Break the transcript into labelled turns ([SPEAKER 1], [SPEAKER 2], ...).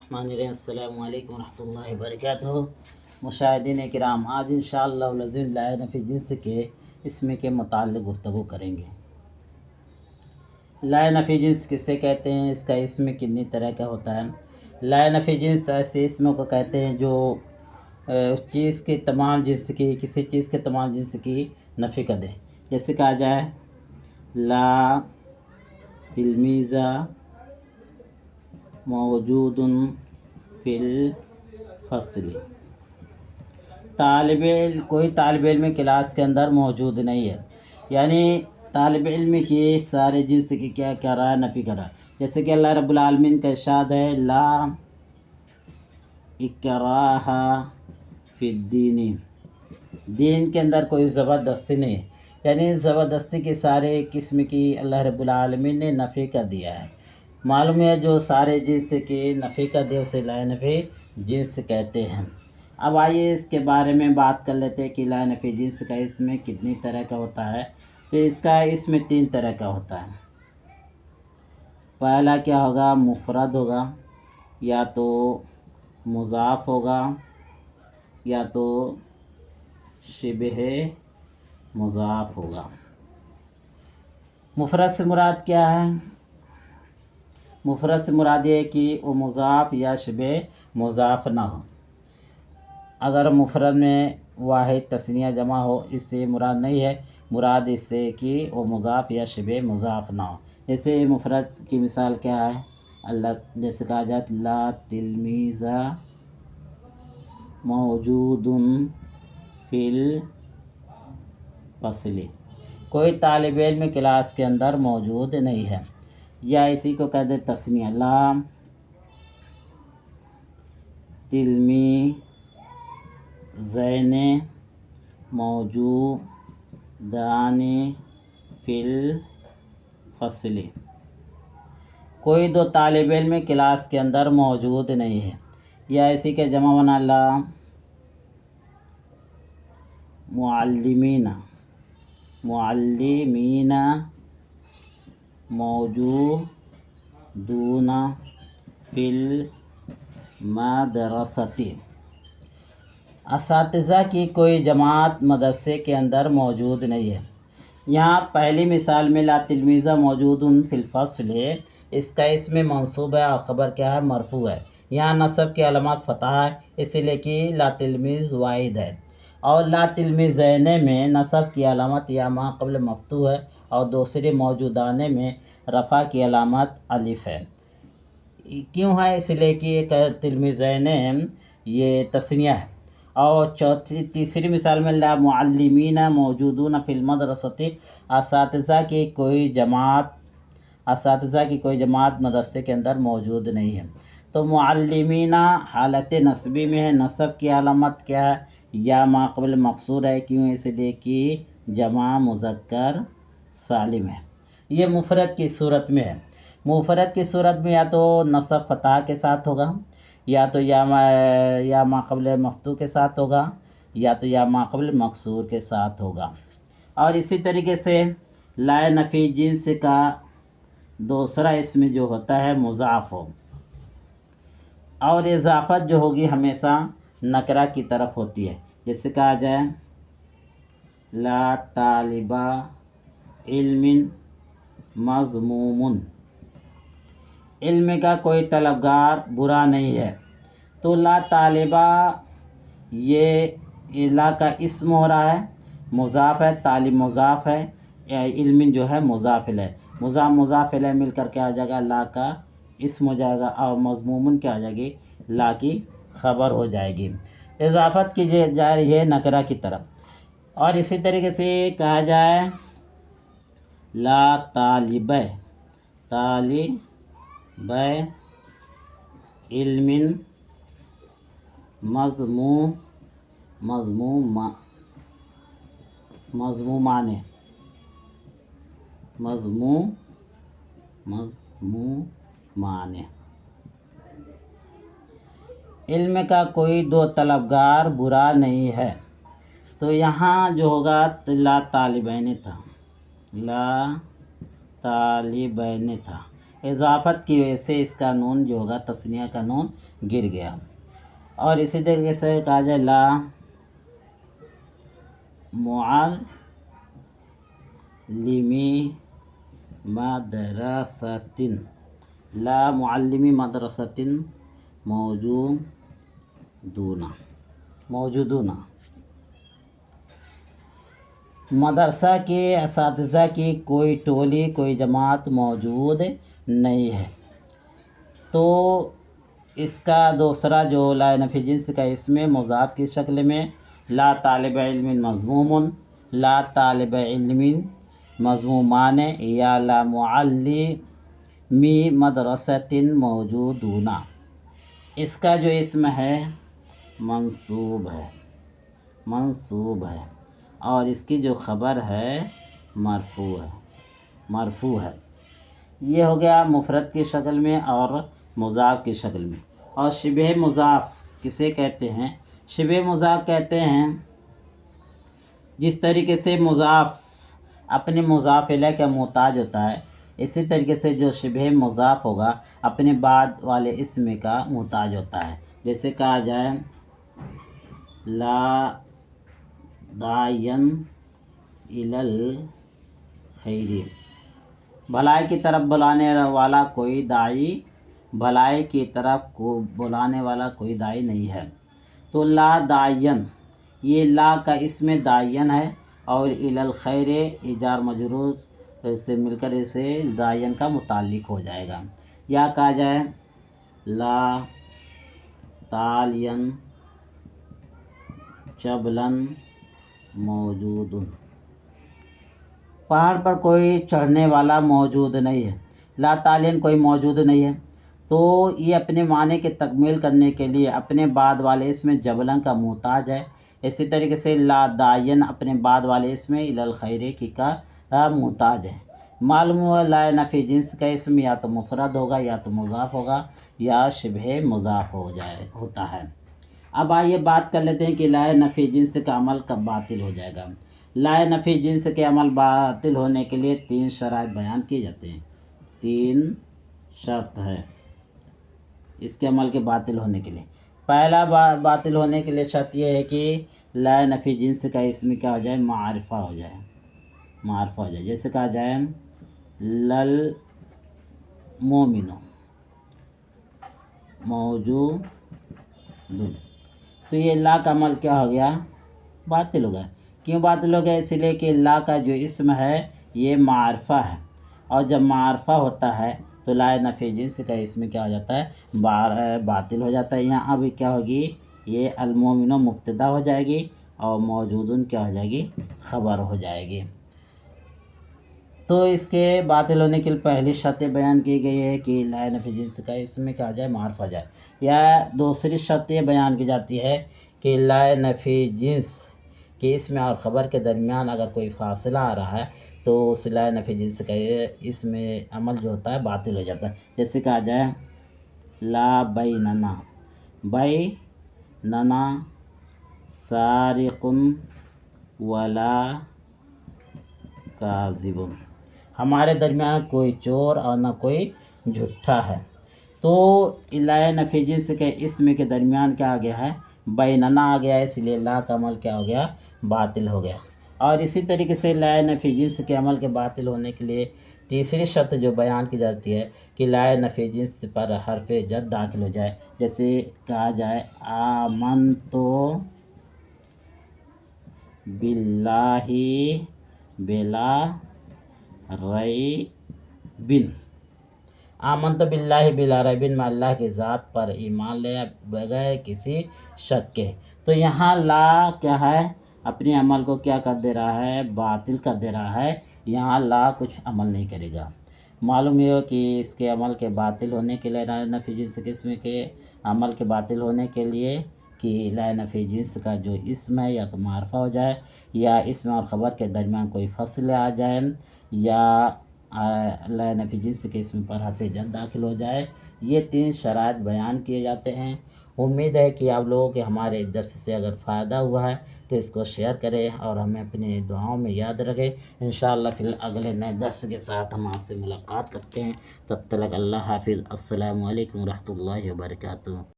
[SPEAKER 1] السلام علیکم ورحمۃ اللہ وبرکاتہ۔ مشاہدین کرام، آج انشاءاللہ العظیم لائے نفی جنس کے اسم کے متعلق گفتگو کریں گے۔ لائے نفی جنس کسے کہتے ہیں، اس کا اسم کتنی طرح کا ہوتا ہے؟ لائے نفی جنس ایسے اسموں کو کہتے ہیں جو اس چیز کے تمام جنس کی، کسی چیز کے تمام جنس کی نفی کر دے۔ جیسے کہا جائے لا تلمیذ موجود فی الفصل، کوئی طالب علم کلاس کے اندر موجود نہیں ہے، یعنی طالب علم کی سارے جنس کی کیا کر رہا ہے، نفی کر رہا ہے۔ جیسے کہ اللہ رب العالمین کا ارشاد ہے لا اکراہ فی الدین، دین کے اندر کوئی زبردستی نہیں ہے، یعنی زبردستی کی سارے قسم کی اللہ رب العالمین نے نفی کر دیا ہے۔ معلوم ہے جو سارے جنس کی نفی کر دے اسے لائے نفی جنس کہتے ہیں۔ اب آئیے اس کے بارے میں بات کر لیتے ہیں کہ لائے نفی جنس کا اسم کتنی طرح کا ہوتا ہے۔ تو اس کا اسم 3 طرح کا ہوتا ہے۔ پہلا کیا ہوگا، مفرد ہوگا، یا تو مضاف ہوگا، یا تو شبہ مضاف ہوگا۔ مفرد سے مراد کیا ہے؟ مفرد سے مراد یہ ہے کہ وہ مضاف یا شبہ مضاف نہ ہو۔ اگر مفرد میں واحد تثنیہ جمع ہو، اس سے مراد نہیں ہے، مراد اس سے کہ وہ مضاف یا شبہ مضاف نہ ہو۔ جیسے مفرد کی مثال کیا ہے، اللہ جیسے کہا جاتا لا تلمیذ موجود فی الفصل، کوئی طالب علم کلاس کے اندر موجود نہیں ہے، یا اسی کو کہتے تثنیہ لا تلمیذین موجودان فی الفصل، کوئی 2 طالب علم کلاس کے اندر موجود نہیں ہے، یا اسی کے جمع بنا لا معلمین موجودون فی المدرسۃ، اساتذہ کی کوئی جماعت مدرسے کے اندر موجود نہیں ہے۔ یہاں پہلی مثال میں لا تلمیذ موجود فی الفصل، اس کا اسم منصوب ہے اور خبر کیا ہے، مرفوع ہے۔ یہاں نصب کی علامت فتح ہے، اسی لیے کہ لا تلمیذ واحد ہے، اور لا تلمیذین میں نصب کی علامت یا ما قبل مفتوح ہے، اور دوسرے موجودانے میں رفع کی علامت الف ہے۔ کیوں ہے؟ اس لیے کہ ایک تلمیذین یہ تثنیہ ہے، اور تیسری مثال میں لا معلمین موجودون فی المدرسۃ، اساتذہ کی کوئی جماعت مدرسے کے اندر موجود نہیں ہے۔ تو معلمین حالت نصبی میں ہے، نصب کی علامت کیا ہے، یا ما قبل مقصور ہے، کیوں؟ اس لیے کہ جمع مذکر سالم ہے۔ یہ مفرد کی صورت میں ہے۔ مفرد کی صورت میں یا تو نصب فتح کے ساتھ ہوگا، یا تو یا ما قبل مفتوح کے ساتھ ہوگا، یا تو یا ما قبل مقصور کے ساتھ ہوگا۔ اور اسی طریقے سے لائے نفی جنس کا دوسرا اسم جو ہوتا ہے مضاف ہو، اور اضافت جو ہوگی ہمیشہ نکرہ کی طرف ہوتی ہے۔ جیسے کہا جائے لا طالب علم مذموم، علم کا کوئی طلبگار برا نہیں ہے۔ تو لا طالبہ یہ لا کا اسم ہو رہا ہے، مضاف ہے، طالب مضاف ہے، علم جو ہے مضاف ہے، مضاف ہے مل کر کے آ جائے گا، لا کا اسم ہو جائے گا، اور مضمومن کیا آ جائے گی، لا کی خبر ہو جائے گی۔ اضافت کی جا رہی ہے نکرہ کی طرف۔ اور اسی طریقے سے کہا جائے لا طالب علم مذمومان، علم کا کوئی 2 طلبگار برا نہیں ہے۔ تو یہاں جو ہوگا لا طالبین تھا، اضافت کی وجہ سے اس کا نون جو ہوگا تثنیہ کا نون گر گیا. اور اسی طریقے سے کہا جائے لا معلمی مدرستن، لا معلمی مدرستن موجودون. مدرسہ کے اساتذہ کی کوئی ٹولی کوئی جماعت موجود نہیں ہے. تو اس کا دوسرا جو لا نفی جنس کا اسم مضاف کی شکل میں لا طالب علم مضموم، لا طالب علم مضمومان یا لا معلمی مدرسۃ موجودون، اس کا جو اسم ہے منصوب ہے اور اس کی جو خبر ہے مرفوع ہے. یہ ہو گیا مفرد کی شکل میں اور مضاف کی شکل میں. اور شبہ مضاف کسے کہتے ہیں؟ شبہ مضاف کہتے ہیں جس طریقے سے مضاف اپنے مضاف الیہ کا محتاج ہوتا ہے، اسی طریقے سے جو شبہ مضاف ہوگا اپنے بعد والے اسم کا محتاج ہوتا ہے. جیسے کہا جائے لا داعین الی الخیر، بھلائی کی طرف بلانے والا کوئی داعی، بھلائی کی طرف کو بلانے والا کوئی داعی نہیں ہے. تو لا داعین، یہ لا کا اسم داعین ہے اور الی الخیر جار مجرور سے مل کر اسے داعین کا متعلق ہو جائے گا. یا کہا جائے لا تالین جبلن موجود، پہاڑ پر کوئی چڑھنے والا موجود نہیں ہے. لا تعلین کوئی موجود نہیں ہے. تو یہ اپنے معنی کی تکمیل کرنے کے لیے اپنے بعد والے اسم جبلن کا محتاج ہے. اسی طریقے سے لا داعین اپنے بعد والے اسم الی الخیر کی کا محتاج ہے. معلوم ہوا لا نفی جنس کا اسم یا تو مفرد ہوگا یا تو مضاف ہوگا یا شبہ مضاف ہوتا ہے. اب آئیے بات کر لیتے ہیں کہ لا نفی جنس کا عمل کب باطل ہو جائے گا. لا نفی جنس کے عمل باطل ہونے کے لیے 3 شرائط بیان کیے جاتے ہیں. 3 شرط ہے اس کے عمل کے باطل ہونے کے لیے. پہلا باطل ہونے کے لیے شرط یہ ہے کہ لا نفی جنس کا اسم کیا ہو جائے؟ معرفہ ہو جائے. جیسے کہا جائے لل مومن موجود، تو یہ لا کا عمل کیا ہو گیا؟ باطل ہو گیا. کیوں باطل ہو گیا؟ اس لیے کہ لا کا جو اسم ہے یہ معرفہ ہے، اور جب معرفہ ہوتا ہے تو لا نفی جنس کا اسم کیا ہو جاتا ہے؟ باطل ہو جاتا ہے. یہاں ابھی کیا ہوگی؟ یہ المومن مبتدا ہو جائے گی اور موجودن کیا ہو جائے گی؟ خبر ہو جائے گی. تو اس کے باطل ہونے کے لیے پہلی شرط بیان کی گئی ہے کہ لا نفی جنس کا اسم کیا ہو جائے؟ معرفہ ہو جائے. یا دوسری شرط یہ بیان کی جاتی ہے کہ لا نفی جنس کے اسم اور خبر کے درمیان اگر کوئی فاصلہ آ رہا ہے تو اس لا نفی جنس کا اسم عمل جو ہوتا ہے باطل ہو جاتا ہے. جیسے کہا جائے لا بیننا سارق ولا کاذب، ہمارے درمیان کوئی چور اور نہ کوئی جھوٹا ہے. تو لا نفی جنس کے اسم کے درمیان کیا آ گیا ہے؟ بیننا آ گیا ہے، اس لیے لا کا عمل کیا ہو گیا؟ باطل ہو گیا. اور اسی طریقے سے لا نفی جنس کے عمل کے باطل ہونے کے لیے تیسری شرط جو بیان کی جاتی ہے کہ لا نفی جنس پر حرف جر داخل ہو جائے. جیسے کہا جائے آمنت باللہ بلا ریب، آمنت باللہ بلا ریب، میں اللہ کی ذات پر ایمان لے بغیر کسی شک کے. تو یہاں لا کیا ہے؟ اپنے عمل کو کیا کر دے رہا ہے؟ باطل کر دے رہا ہے. یہاں لا کچھ عمل نہیں کرے گا. معلوم یہ ہو کہ اس کے عمل کے باطل ہونے کے لیے لا نفی جنس کے اسم کے عمل کے باطل ہونے کے لیے کہ لا نفی جنس کا جو اسم ہے یا تو معرفہ ہو جائے یا اسم اور خبر کے درمیان کوئی فصل آ جائے یا لا نفی جنس کے اسم پر حرف جر داخل ہو جائے. یہ 3 شرائط بیان کیے جاتے ہیں. امید ہے کہ آپ لوگوں کے ہمارے درس سے اگر فائدہ ہوا ہے تو اس کو شیئر کریں اور ہمیں اپنی دعاؤں میں یاد رکھیں۔ انشاءاللہ پھر اگلے نئے درس کے ساتھ ہم آپ سے ملاقات کرتے ہیں، تب تک اللہ حافظ۔ السلام علیکم ورحمۃ اللہ وبرکاتہ۔